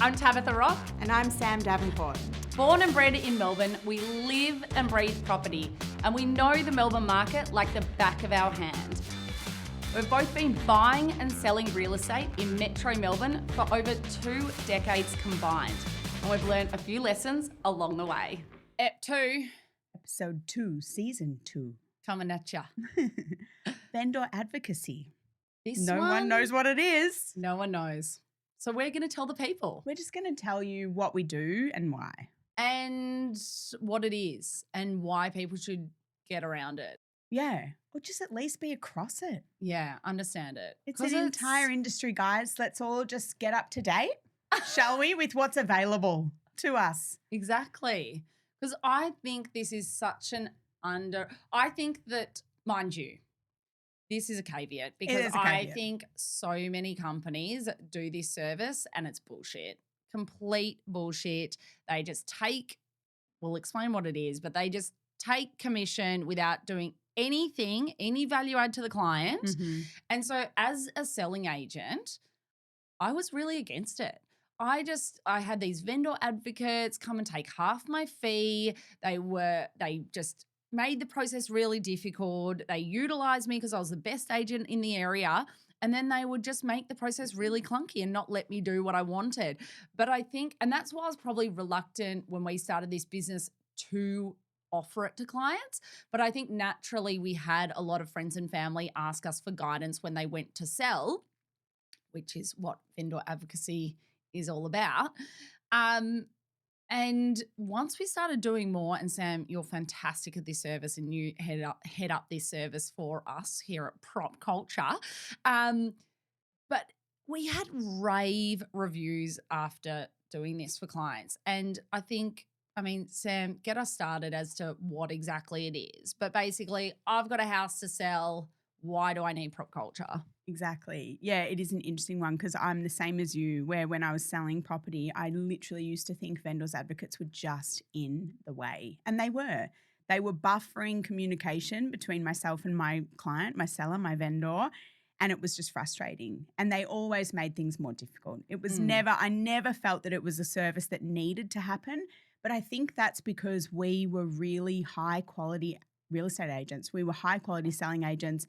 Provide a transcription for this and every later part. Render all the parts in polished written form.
I'm Tabitha Rock. And I'm Sam Davenport. Born and bred in Melbourne, we live and breathe property, and we know the Melbourne market like the back of our hand. We've both been buying and selling real estate in Metro Melbourne for over 2 decades combined, and we've learned a few lessons along the way. Ep 2. Episode 2, Season 2. Coming at ya. Vendor advocacy. No one knows what it is. No one knows. So we're going to tell the people. We're just going to tell you what we do and why. And what it is and why people should get around it. Yeah. Or just at least be across it. Yeah, understand it. It's an entire industry, guys. Let's all just get up to date, shall we, with what's available to us. Exactly. Because I think this is such an I think that, mind you, this is a caveat because I think so many companies do this service and it's bullshit. Complete bullshit. They just we'll explain what it is, but they just take commission without doing anything, any value add to the client. Mm-hmm. And so as a selling agent, I was really against it. I had these vendor advocates come and take half my fee. They just made the process really difficult. They utilized me because I was the best agent in the area. And then they would just make the process really clunky and not let me do what I wanted. But I think, and that's why I was probably reluctant when we started this business to offer it to clients. But I think naturally we had a lot of friends and family ask us for guidance when they went to sell, which is what vendor advocacy is all about. And once we started doing more, and Sam, you're fantastic at this service and you head up this service for us here at Prop Culture. But we had rave reviews after doing this for clients. And Sam, get us started as to what exactly it is. But basically, I've got a house to sell. Why do I need Prop Culture? Exactly. Yeah, it is an interesting one because I'm the same as you, where when I was selling property, I literally used to think vendors advocates were just in the way. And they were. They were buffering communication between myself and my client, my seller, my vendor, and it was just frustrating. And they always made things more difficult. It was I never felt that it was a service that needed to happen. But I think that's because we were really high quality real estate agents. We were high quality selling agents.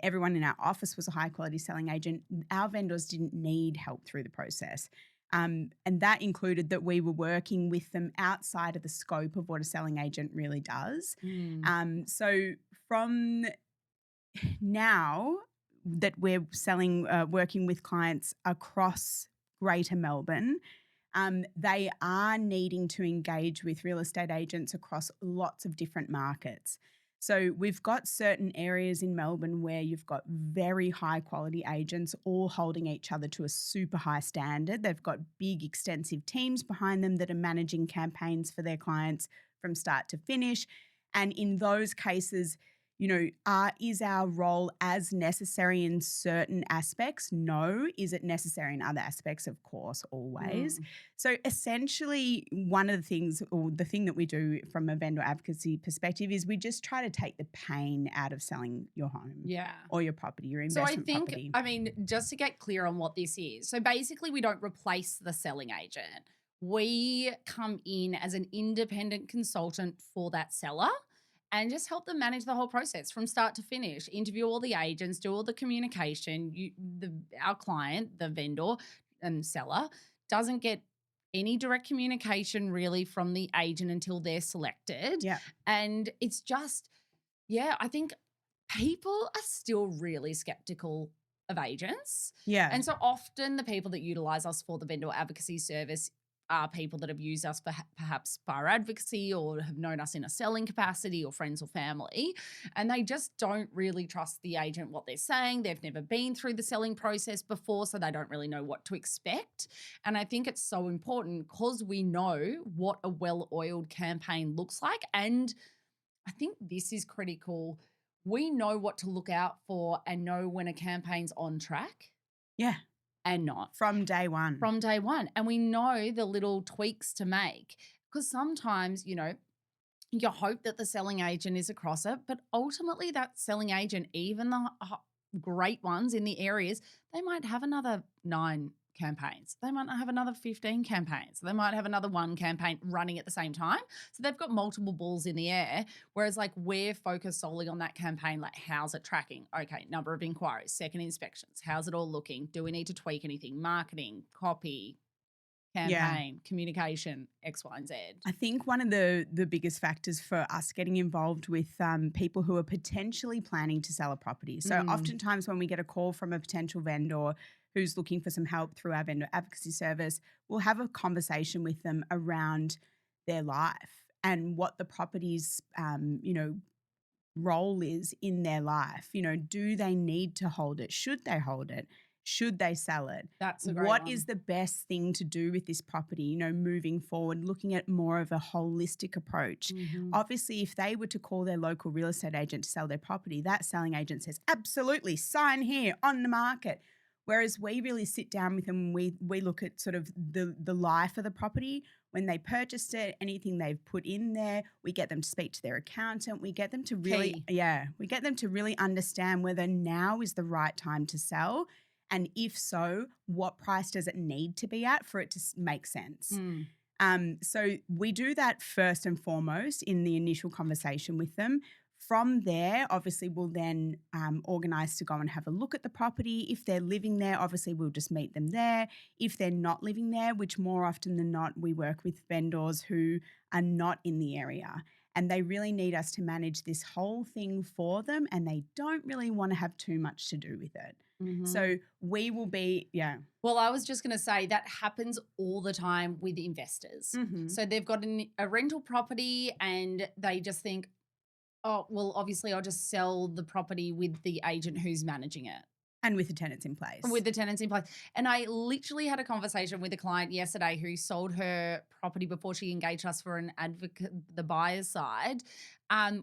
Everyone in our office was a high quality selling agent. Our vendors didn't need help through the process. And that included that we were working with them outside of the scope of what a selling agent really does. So from now that we're working with clients across Greater Melbourne, they are needing to engage with real estate agents across lots of different markets. So we've got certain areas in Melbourne where you've got very high quality agents all holding each other to a super high standard. They've got big, extensive teams behind them that are managing campaigns for their clients from start to finish. And in those cases, is our role as necessary in certain aspects? No. Is it necessary in other aspects? Of course, always. So essentially one of the things, or the thing that we do from a vendor advocacy perspective, is we just try to take the pain out of selling your home or your property, your investment property. So I think, just to get clear on what this is, so basically we don't replace the selling agent. We come in as an independent consultant for that seller and just help them manage the whole process from start to finish, interview all the agents, do all the communication. Our client, the vendor and seller, doesn't get any direct communication really from the agent until they're selected. Yeah. And it's just, I think people are still really skeptical of agents. Yeah. And so often the people that utilize us for the vendor advocacy service are people that have used us for perhaps bar advocacy or have known us in a selling capacity or friends or family, and they just don't really trust the agent, what they're saying. They've never been through the selling process before, so they don't really know what to expect. And I think it's so important because we know what a well-oiled campaign looks like, and I think this is critical. We know what to look out for and know when a campaign's on track. Yeah. And not. From day one. And we know the little tweaks to make because sometimes, you hope that the selling agent is across it, but ultimately that selling agent, even the great ones in the areas, they might have another 9 campaigns. They might not have another 15 campaigns. They might have another one campaign running at the same time. So they've got multiple balls in the air. Whereas like we're focused solely on that campaign, like how's it tracking? Okay, number of inquiries, second inspections, how's it all looking? Do we need to tweak anything? Marketing, copy, campaign, communication, X, Y, and Z. I think one of the biggest factors for us getting involved with people who are potentially planning to sell a property. So oftentimes when we get a call from a potential vendor who's looking for some help through our vendor advocacy service, we'll have a conversation with them around their life and what the property's, role is in their life. Do they need to hold it? Should they hold it? Should they sell it? That's a great What one. is the best thing to do with this property, moving forward, looking at more of a holistic approach? Obviously, if they were to call their local real estate agent to sell their property, that selling agent says, absolutely, sign here on the market. Whereas we really sit down with them, we look at sort of the life of the property, when they purchased it, anything they've put in there, we get them to speak to their accountant, we get them to really, we get them to really understand whether now is the right time to sell. And if so, what price does it need to be at for it to make sense? So we do that first and foremost in the initial conversation with them. From there, obviously, we'll then organise to go and have a look at the property. If they're living there, obviously, we'll just meet them there. If they're not living there, which more often than not, we work with vendors who are not in the area and they really need us to manage this whole thing for them and they don't really want to have too much to do with it. So we will be, Well, I was just going to say that happens all the time with investors. So they've got a rental property and they just think, oh, well, obviously I'll just sell the property with the agent who's managing it. And with the tenants in place. With the tenants in place. And I literally had a conversation with a client yesterday who sold her property before she engaged us for an advocate, the buyer's side,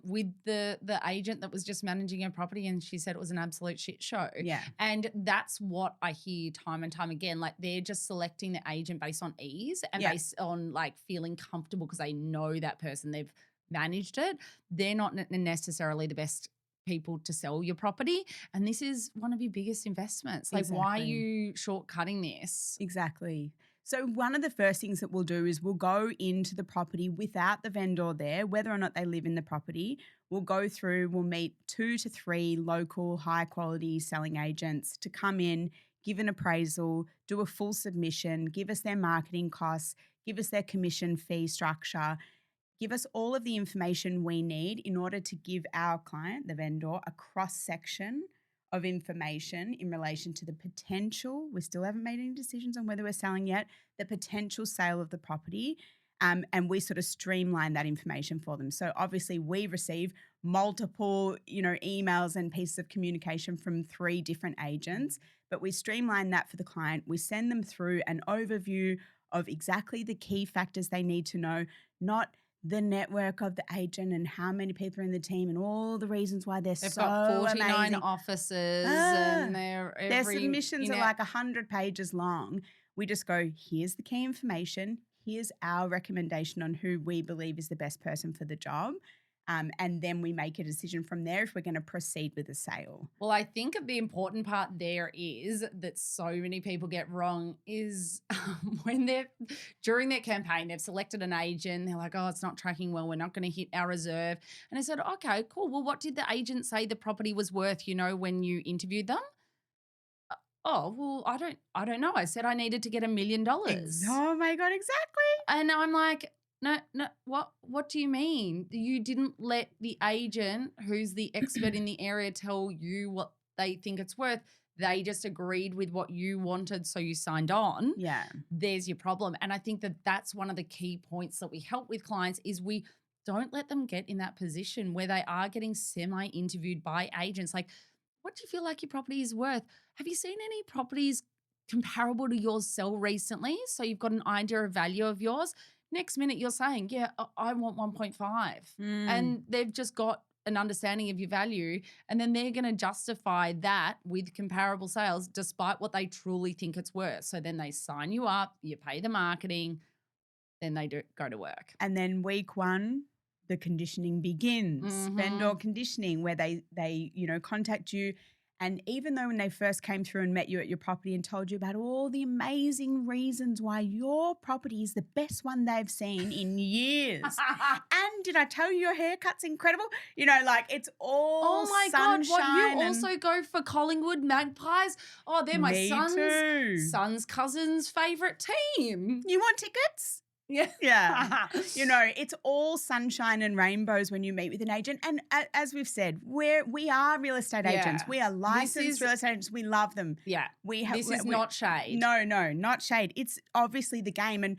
with the agent that was just managing her property. And she said it was an absolute shit show. Yeah. And that's what I hear time and time again. Like they're just selecting the agent based on ease and based on like feeling comfortable because they know that person, they've managed it. They're not necessarily the best people to sell your property, and this is one of your biggest investments. Like why are you shortcutting this? Exactly. So one of the first things that we'll do is we'll go into the property without the vendor there, whether or not they live in the property. We'll go through, we'll meet 2 to 3 local high quality selling agents to come in, give an appraisal, do a full submission, give us their marketing costs, give us their commission fee structure, give us all of the information we need in order to give our client, the vendor, a cross-section of information in relation to the potential, we still haven't made any decisions on whether we're selling yet, the potential sale of the property, and we sort of streamline that information for them. So obviously we receive multiple, emails and pieces of communication from 3 different agents, but we streamline that for the client. We send them through an overview of exactly the key factors they need to know, not the network of the agent and how many people are in the team and all the reasons why they've so got 49 amazing. Offices and their submissions are like 100 pages long. We just go, here's the key information. Here's our recommendation on who we believe is the best person for the job. And then we make a decision from there if we're going to proceed with the sale. Well, I think the important part there is that so many people get wrong is when they're during their campaign, they've selected an agent. They're like, oh, it's not tracking well. We're not going to hit our reserve. And I said, okay, cool. Well, what did the agent say the property was worth, when you interviewed them? Oh, well, I don't know. I said I needed to get $1 million. Oh my God, exactly. And I'm like, no, what do you mean? You didn't let the agent, who's the expert in the area, tell you what they think it's worth. They just agreed with what you wanted, so you signed on. Yeah. There's your problem. And I think that that's one of the key points that we help with clients is we don't let them get in that position where they are getting semi-interviewed by agents. Like, what do you feel like your property is worth? Have you seen any properties comparable to yours sell recently? So you've got an idea of value of yours. Next minute you're saying, yeah, I want 1.5. And they've just got an understanding of your value. And then they're going to justify that with comparable sales despite what they truly think it's worth. So then they sign you up, you pay the marketing, then they go to work. And then week 1, the conditioning begins. Vendor conditioning, where they contact you And even though when they first came through and met you at your property and told you about all the amazing reasons why your property is the best one they've seen in years. And did I tell you your haircut's incredible? You know, like it's all Oh my God, what, you sunshine and- also go for Collingwood Magpies? Oh, they're my Me too. son's cousin's favourite team. You want tickets? Yeah. Yeah. You know, it's all sunshine and rainbows when you meet with an agent. And as we've said, we are real estate agents. Yeah. We are licensed real estate agents. We love them. Yeah. This is we- not shade. No, not shade. It's obviously the game. And,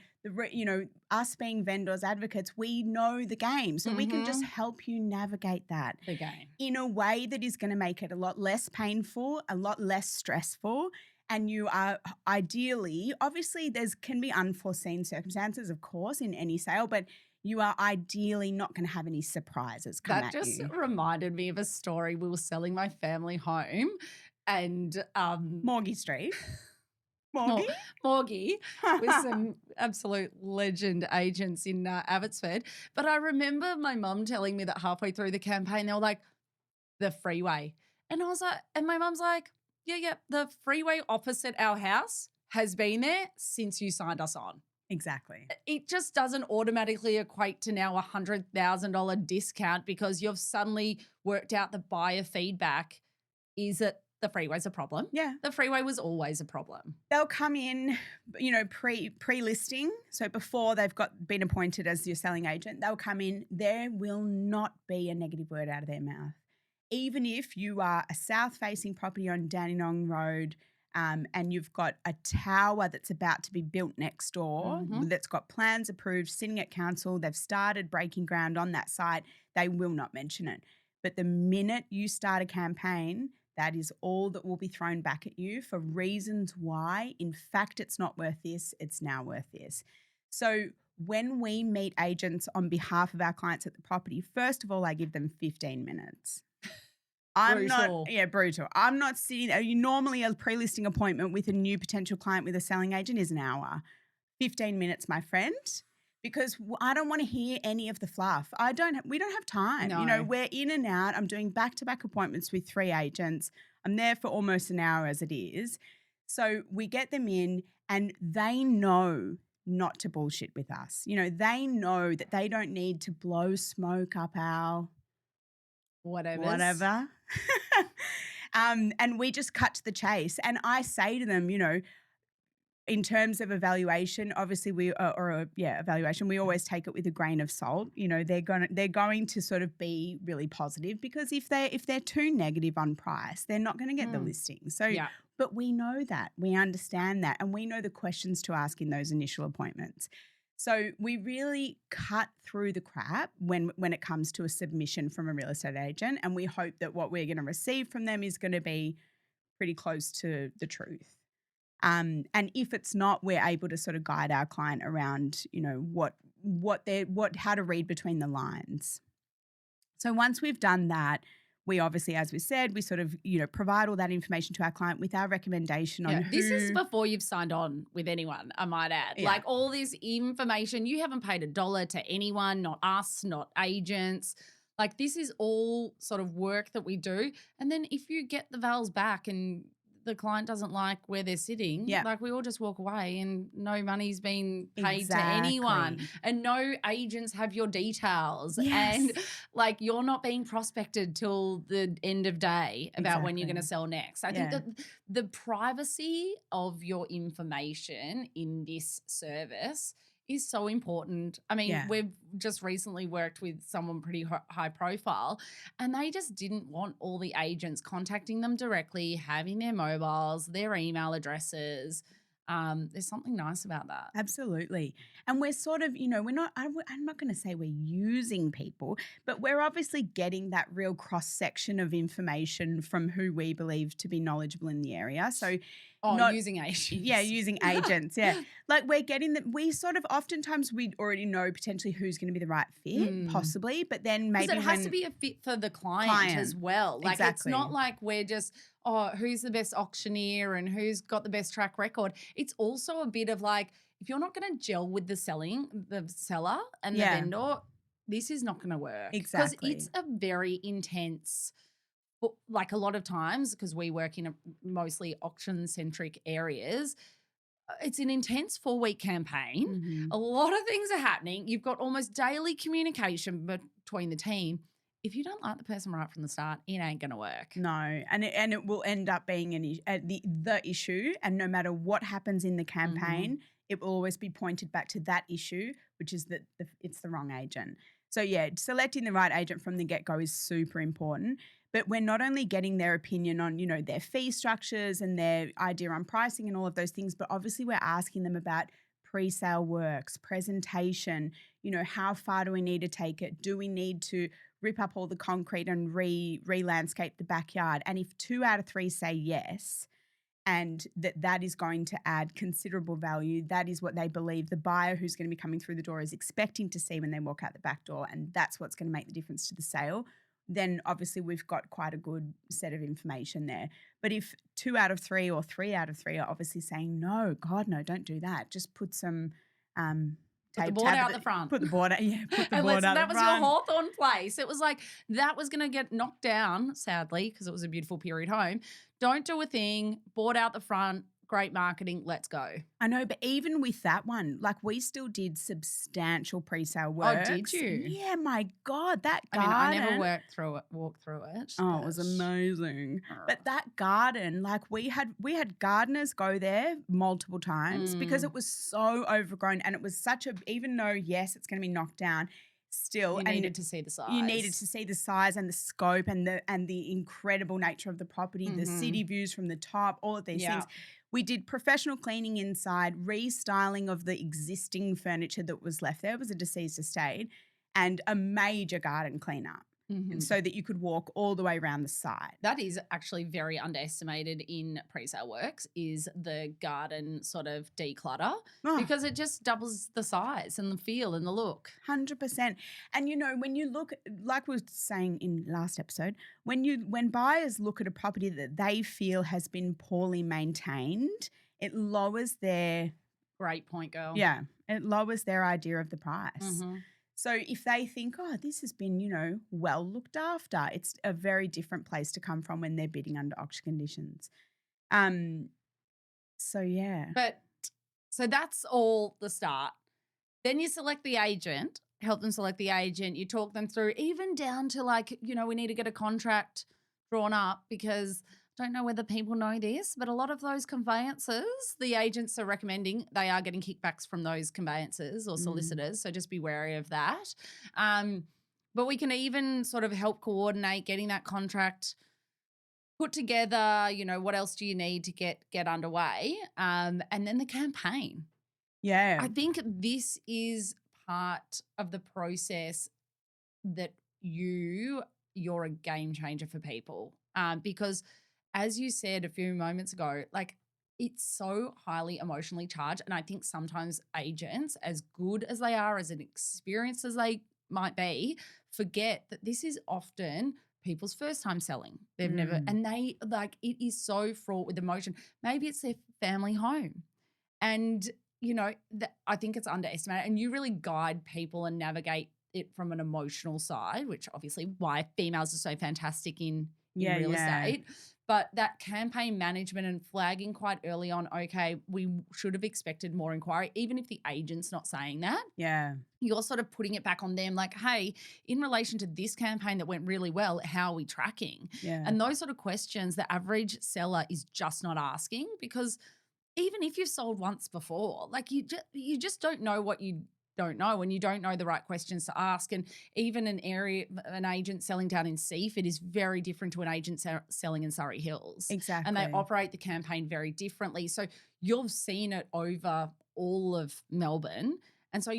us being vendors, advocates, we know the game. So we can just help you navigate that. The game. In a way that is going to make it a lot less painful, a lot less stressful. And you are ideally, obviously can be unforeseen circumstances, of course, in any sale, but you are ideally not going to have any surprises come That at just you. reminded me of a story. We were selling my family home and Morgie Street. Morgie? Morgie with some absolute legend agents in Abbotsford. But I remember my mum telling me that halfway through the campaign, they were like, the freeway. And I was like, and my mum's like, yeah, the freeway opposite our house has been there since you signed us on. Exactly. It just doesn't automatically equate to now $100,000 discount because you've suddenly worked out the buyer feedback is that the freeway's a problem. Yeah. The freeway was always a problem. They'll come in, pre-listing. So before they've been appointed as your selling agent, they'll come in. There will not be a negative word out of their mouth. Even if you are a south-facing property on Dandenong Road and you've got a tower that's about to be built next door that's got plans approved, sitting at council, they've started breaking ground on that site, they will not mention it. But the minute you start a campaign, that is all that will be thrown back at you for reasons why, in fact, it's not worth this, it's now worth this. So when we meet agents on behalf of our clients at the property, first of all, I give them 15 minutes. Brutal. Brutal. I'm not sitting there. Normally a pre-listing appointment with a new potential client with a selling agent is an hour. 15 minutes, my friend, because I don't want to hear any of the fluff. We don't have time. No. We're in and out. I'm doing back-to-back appointments with 3 agents. I'm there for almost an hour as it is. So we get them in and they know not to bullshit with us. They know that they don't need to blow smoke up our whatever. And we just cut to the chase. And I say to them, in terms of evaluation, obviously evaluation, we always take it with a grain of salt. They're going to sort of be really positive because if they're too negative on price, they're not going to get the listing. So, but we know that, we understand that, and we know the questions to ask in those initial appointments. So we really cut through the crap when it comes to a submission from a real estate agent, and we hope that what we're going to receive from them is going to be pretty close to the truth. And if it's not, we're able to sort of guide our client around, how to read between the lines. So once we've done that, we obviously, as we said, we sort of, provide all that information to our client with our recommendation on who. This is before you've signed on with anyone, I might add. Yeah. Like all this information, you haven't paid $1 to anyone, not us, not agents. Like this is all sort of work that we do. And then if you get the vals back and the client doesn't like where they're sitting, like we all just walk away and no money's been paid to anyone and no agents have your details and like you're not being prospected till the end of day about when you're going to sell next. I think that the privacy of your information in this service is so important. I mean, we've just recently worked with someone pretty high profile and they just didn't want all the agents contacting them directly, having their mobiles, their email addresses. There's something nice about that. Absolutely. And we're sort of, we're not, I'm not going to say we're using people, but we're obviously getting that real cross-section of information from who we believe to be knowledgeable in the area. So using agents. Yeah, using agents, Like we're getting that, we sort of, oftentimes we already know potentially who's going to be the right fit, possibly, but then maybe it has to be a fit for the client as well. Like it's not like we're just, who's the best auctioneer and who's got the best track record. It's also a bit of like, if you're not going to gel with the seller and the vendor, this is not going to work. Exactly. Because it's a very intense like a lot of times, because we work in mostly auction-centric areas, it's an intense 4-week campaign. Mhm. A lot of things are happening. You've got almost daily communication between the team. If you don't like the person right from the start, it ain't going to work. No, and it will end up being the issue, and no matter what happens in the campaign, it will always be pointed back to that issue, which is that it's the wrong agent. So yeah, selecting the right agent from the get-go is super important. But we're not only getting their opinion on, their fee structures and their idea on pricing and all of those things, but obviously we're asking them about pre-sale works, presentation, how far do we need to take it? Do we need to rip up all the concrete and re-landscape the backyard? And if 2 out of 3 say yes, and that is going to add considerable value, that is what they believe the buyer who's going to be coming through the door is expecting to see when they walk out the back door, and that's what's going to make the difference to the sale, then obviously we've got quite a good set of information there. But if 2 out of 3 or 3 out of 3 are obviously saying, no, God, no, don't do that. Just put some Put the board out the front. Put the board out, put the board out the front. That was your Hawthorn place. It was like that was going to get knocked down, sadly, because it was a beautiful period home. Don't do a thing, board out the front, great marketing, let's go. I know, but even with that one, like we still did substantial pre-sale work. Oh, did you? Yeah, my God, that garden. I never walked through it. Oh, it was amazing. But that garden, like we had gardeners go there multiple times because it was so overgrown, and it was even though, yes, it's going to be knocked down, still, you needed to see the size. You needed to see the size and the scope and the incredible nature of the property, the city views from the top, all of these things. We did professional cleaning inside, restyling of the existing furniture that was left there. It was a deceased estate, and a major garden cleanup. So that you could walk all the way around the site. That is actually very underestimated in pre-sale works, is the garden sort of declutter, because it just doubles the size and the feel and the look. 100%. And when you look, like we were saying in last episode, when buyers look at a property that they feel has been poorly maintained, it lowers their... Great point, girl. Yeah, it lowers their idea of the price. So if they think, oh, this has been, well looked after, it's a very different place to come from when they're bidding under auction conditions. So yeah. So that's all the start. Then you select the agent, help them select the agent. You talk them through, even down to like, we need to get a contract drawn up, because I don't know whether people know this, but a lot of those conveyances, the agents are recommending, they are getting kickbacks from those conveyancers or solicitors. So just be wary of that. But we can even sort of help coordinate getting that contract put together. What else do you need to get underway? And then the campaign. Yeah. I think this is part of the process that you're a game changer for people, because as you said a few moments ago, like it's so highly emotionally charged. And I think sometimes agents, as good as they are, as experienced as they might be, forget that this is often people's first time selling. They've never, and they like, it is so fraught with emotion. Maybe it's their family home. And, I think it's underestimated. And you really guide people and navigate it from an emotional side, which obviously why females are so fantastic in real estate. But that campaign management and flagging quite early on, okay, we should have expected more inquiry, even if the agent's not saying that. Yeah. You're sort of putting it back on them like, hey, in relation to this campaign that went really well, how are we tracking? Yeah. And those sort of questions the average seller is just not asking, because even if you've sold once before, like you just don't know what you don't know, and you don't know the right questions to ask. And even an agent selling down in Seaford is very different to an agent selling in Surrey Hills. Exactly. And they operate the campaign very differently. So you've seen it over all of Melbourne. And so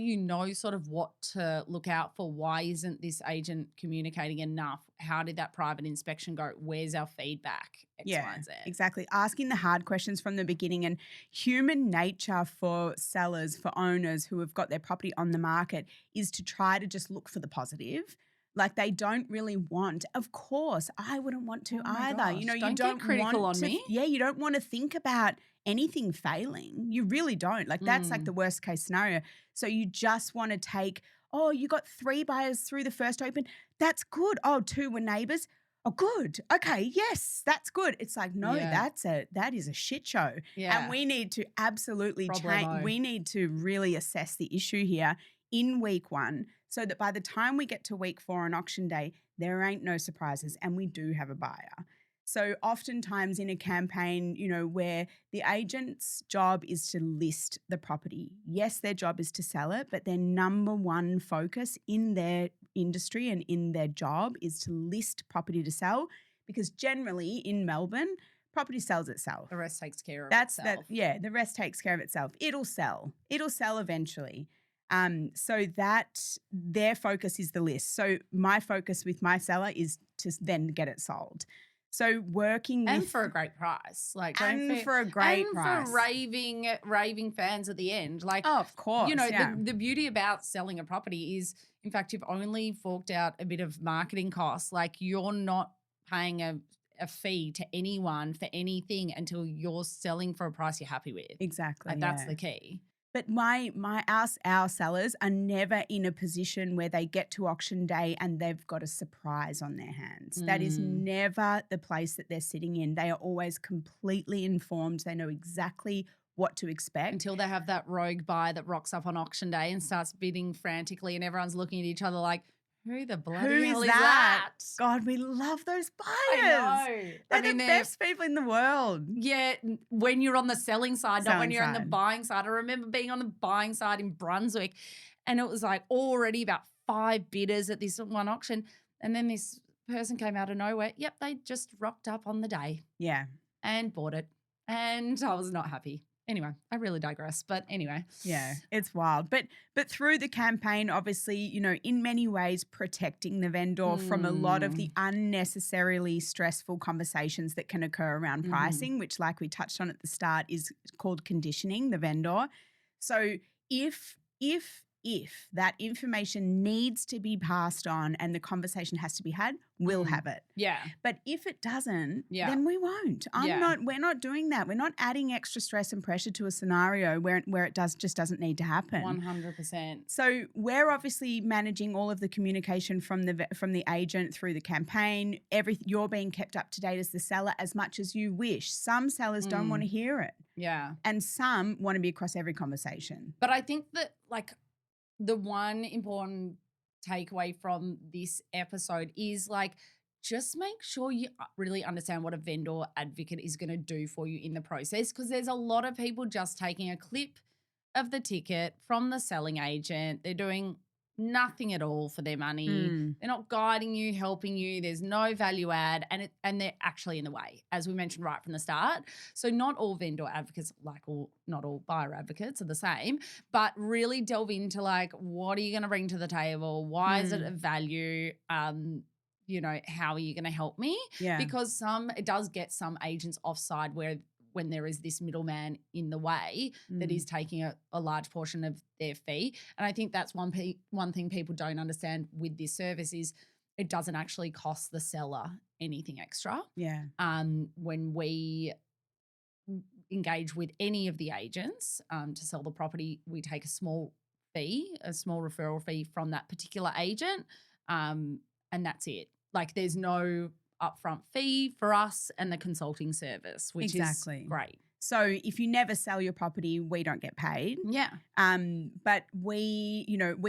sort of what to look out for. Why isn't this agent communicating enough? How did that private inspection go? Where's our feedback? X, Y, and Z. Exactly. Asking the hard questions from the beginning. And human nature for sellers, for owners who have got their property on the market, is to try to just look for the positive. Like they don't really want, of course, I wouldn't want to either. Gosh, you don't get critical on me. Yeah, you don't want to think about anything failing. You really don't. Like that's like the worst case scenario. So you just want to take, you got 3 buyers through the first open. That's good. 2 were neighbours. Oh, good. Okay. Yes, that's good. It's like, no, Yeah. that is a shit show. And Yeah. we need to absolutely change. Problemo. We need to really assess the issue here in week 1 so that by the time we get to week 4 on auction day, there ain't no surprises and we do have a buyer. So oftentimes in a campaign, where the agent's job is to list the property. Yes, their job is to sell it, but their number one focus in their industry and in their job is to list property to sell, because generally in Melbourne, property sells itself. The rest takes care of That's itself. the rest takes care of itself. It'll sell. It'll sell eventually. So that their focus is the list. So my focus with my seller is to then get it sold. So working And with for a great price. Like, don't and for, for a great and price. for raving fans at the end. Like, Oh, of course. the beauty about selling a property is, in fact, you've only forked out a bit of marketing costs. Like, you're not paying a fee to anyone for anything until you're selling for a price you're happy with. Exactly. Like, that's the key. But our sellers are never in a position where they get to auction day and they've got a surprise on their hands. That is never the place that they're sitting in. They are always completely informed. They know exactly what to expect. Until they have that rogue buyer that rocks up on auction day and starts bidding frantically and everyone's looking at each other like, who the bloody hell is that? God, we love those buyers. I know. They're the best people in the world. Yeah, when you're on the selling side, not when Selling you're on the side. buying side. I remember being on the buying side in Brunswick and it was like already about 5 bidders at this one auction. And then this person came out of nowhere. Yep, they just rocked up on the day Yeah. and bought it. And I was not happy. Anyway, I really digress. But anyway. Yeah, it's wild. But through the campaign, obviously, in many ways protecting the vendor from a lot of the unnecessarily stressful conversations that can occur around pricing, which, like we touched on at the start, is called conditioning the vendor. So if that information needs to be passed on and the conversation has to be had, we'll have it. Yeah. But if it doesn't, Yeah. then we won't. We're not doing that. We're not adding extra stress and pressure to a scenario where it just doesn't need to happen. 100%. So we're obviously managing all of the communication from the agent through the campaign. You're being kept up to date as the seller as much as you wish. Some sellers don't want to hear it. Yeah. And some want to be across every conversation. But I think that, like, the one important takeaway from this episode is, like, just make sure you really understand what a vendor advocate is going to do for you in the process, because there's a lot of people just taking a clip of the ticket from the selling agent. They're doing nothing at all for their money. They're not guiding you, helping you. There's no value add, and they're actually in the way, as we mentioned right from the start. So not all vendor advocates, not all buyer advocates are the same, but really delve into, like, what are you going to bring to the table? Why is it of value? How are you going to help me? Yeah. Because it does get some agents offside when there is this middleman in the way that is taking a large portion of their fee. And I think that's one thing people don't understand with this service is it doesn't actually cost the seller anything extra. Yeah. When we engage with any of the agents to sell the property, we take a small referral fee from that particular agent, and that's it. Like, there's no upfront fee for us and the consulting service, which is great. So if you never sell your property, we don't get paid. Yeah. But we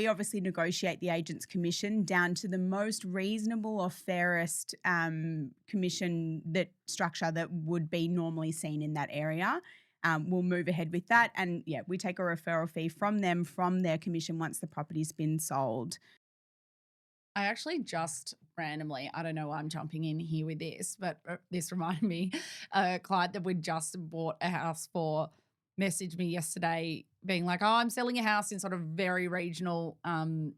obviously negotiate the agent's commission down to the most reasonable or fairest commission structure that would be normally seen in that area. We'll move ahead with that. And we take a referral fee from them, from their commission once the property's been sold. I actually just randomly, I don't know why I'm jumping in here with this, but this reminded me, a client that we'd just bought a house for messaged me yesterday being like, oh, I'm selling a house in sort of very regional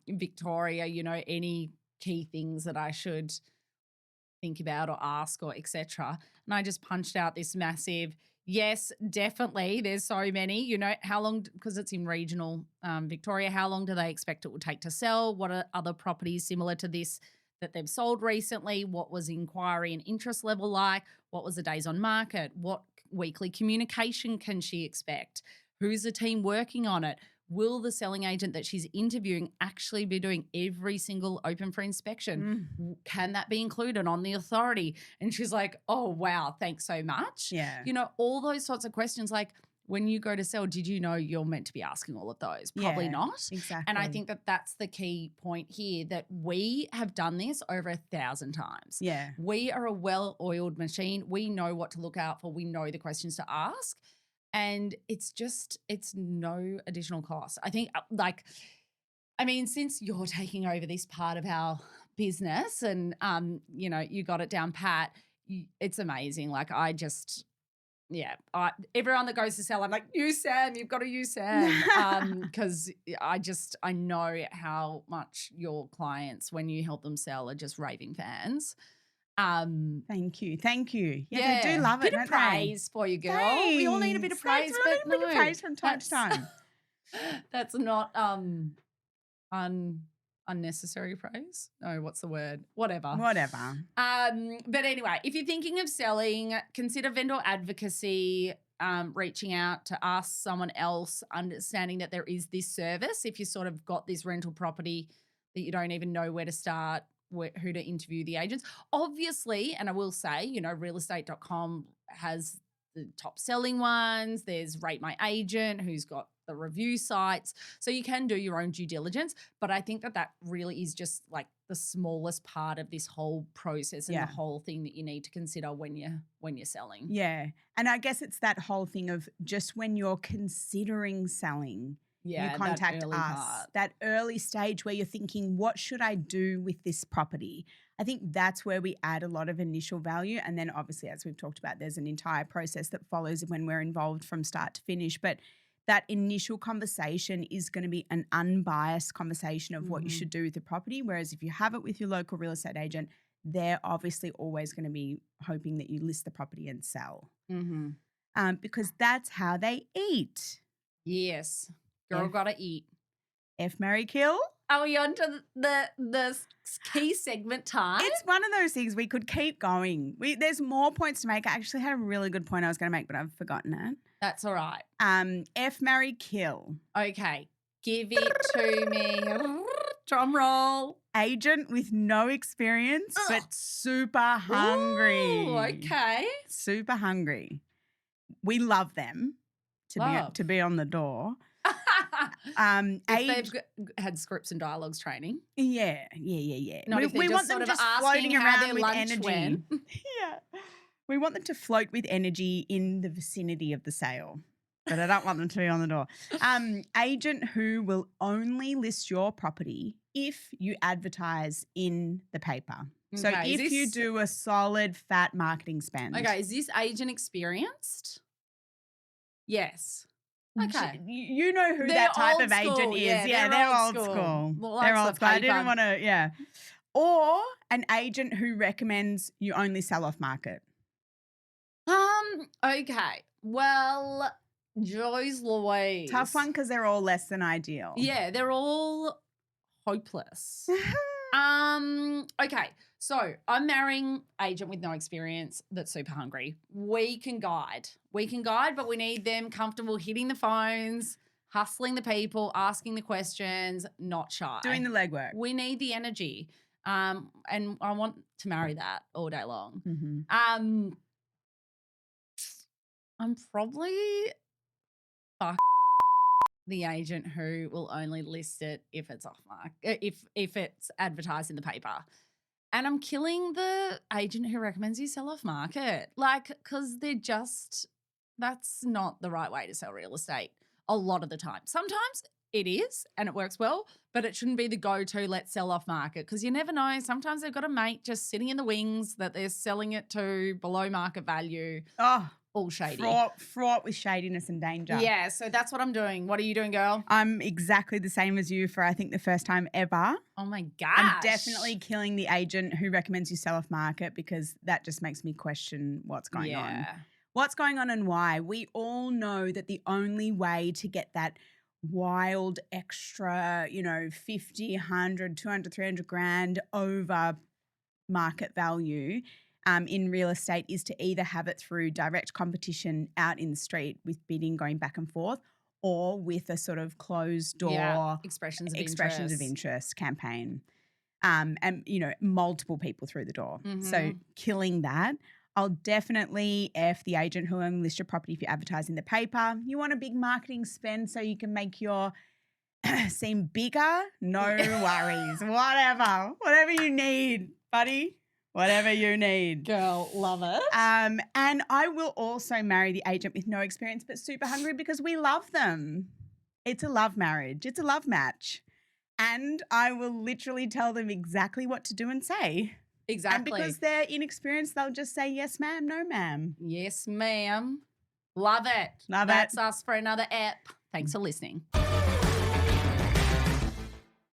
Victoria, any key things that I should think about or ask or etc. And I just punched out this massive, yes, definitely. There's so many, how long, because it's in regional Victoria, how long do they expect it will take to sell? What are other properties similar to this that they've sold recently? What was inquiry and interest level like? What was the days on market? What weekly communication can she expect? Who's the team working on it? will the selling agent that she's interviewing actually be doing every single open for inspection? Can that be included on the authority? And she's like, oh, wow, thanks so much. Yeah. You know, all those sorts of questions, like when you go to sell, did you know you're meant to be asking all of those? Probably Yeah, not. Exactly. And I think that that's the key point here, that we have done this over 1,000 times. Yeah. We are a well-oiled machine. We know what to look out for. We know the questions to ask. And it's no additional cost. I think since you're taking over this part of our business and, you got it down pat, it's amazing. Like everyone that goes to sell, I'm like, use Sam, you've got to use Sam. Because I know how much your clients, when you help them sell, are just raving fans. Thank you. Yeah, they do love it. Bit of praise for you, girl. Thanks. We all need a bit of praise, We all need a bit of praise from time to that's- time. That's not unnecessary praise. No, what's the word? Whatever. But anyway, if you're thinking of selling, consider vendor advocacy, reaching out to ask someone else, understanding that there is this service. If you sort of got this rental property that you don't even know where to start, who to interview the agents. Obviously, and I will say, realestate.com has the top selling ones. There's Rate My Agent, who's got the review sites. So you can do your own due diligence. But I think that really is just like the smallest part of this whole process and the whole thing that you need to consider when you're selling. Yeah. And I guess it's that whole thing of just when you're considering selling, you contact us. That early stage where you're thinking, what should I do with this property? I think that's where we add a lot of initial value. And then obviously, as we've talked about, there's an entire process that follows when we're involved from start to finish. But that initial conversation is going to be an unbiased conversation of what you should do with the property. Whereas if you have it with your local real estate agent, they're obviously always going to be hoping that you list the property and sell. Because that's how they eat. Yes. Girl gotta eat. F, marry, kill. Are we on to the key segment time? It's one of those things we could keep going. There's more points to make. I actually had a really good point I was going to make, but I've forgotten it. That's all right. F, marry, kill. Okay. Give it to me. Drum roll. Agent with no experience, but super hungry. Ooh, okay. Super hungry. We love them to be on the door. If they've had scripts and dialogues training. Yeah. Not if they're want them sort of just asking floating how around their with lunch energy. went. Yeah. We want them to float with energy in the vicinity of the sale, but I don't want them to be on the door. Agent who will only list your property if you advertise in the paper. So if you do a solid fat marketing spend. Okay, is this agent experienced? Yes. Okay. You know who They're that type old of agent school. is. Yeah, they're old school. Well, They're that's old the school. I didn't paper. want to, Or an agent who recommends you only sell off market. Okay. Well, Joyce Louise. Tough one because they're all less than ideal. Yeah, they're all hopeless. Okay. So I'm marrying agent with no experience that's super hungry. We can guide, but we need them comfortable hitting the phones, hustling the people, asking the questions, not shy. Doing the legwork. We need the energy. And I want to marry that all day long. Mm-hmm. I'm probably the agent who will only list it if it's off market, if it's advertised in the paper. And I'm killing the agent who recommends you sell off market. Because that's not the right way to sell real estate a lot of the time. Sometimes it is and it works well, but it shouldn't be the go-to, let's sell off market, because you never know. Sometimes they've got a mate just sitting in the wings that they're selling it to below market value. Oh, all shady. Fraught with shadiness and danger. Yeah, so that's what I'm doing. What are you doing, girl? I'm exactly the same as you for, I think, the first time ever. Oh, my gosh. I'm definitely killing the agent who recommends you sell off market, because that just makes me question what's going on. What's going on and why? We all know that the only way to get that wild extra, 50, 100, 200, 300 grand over market value in real estate is to either have it through direct competition out in the street with bidding going back and forth, or with a sort of closed door expressions of expressions interest. of interest campaign. And, you know, multiple people through the door. So Mhm. killing that. I'll definitely F the agent who only lists your property if you advertise in the paper. You want a big marketing spend so you can make your seem bigger? No worries. Whatever you need, buddy. Whatever you need. Girl, love it. And I will also marry the agent with no experience but super hungry because we love them. It's a love marriage. It's a love match. And I will literally tell them exactly what to do and say. Exactly. And because they're inexperienced, they'll just say, yes, ma'am, no, ma'am. Yes, ma'am. Love it. Love it. That's us for another app. Thanks for listening.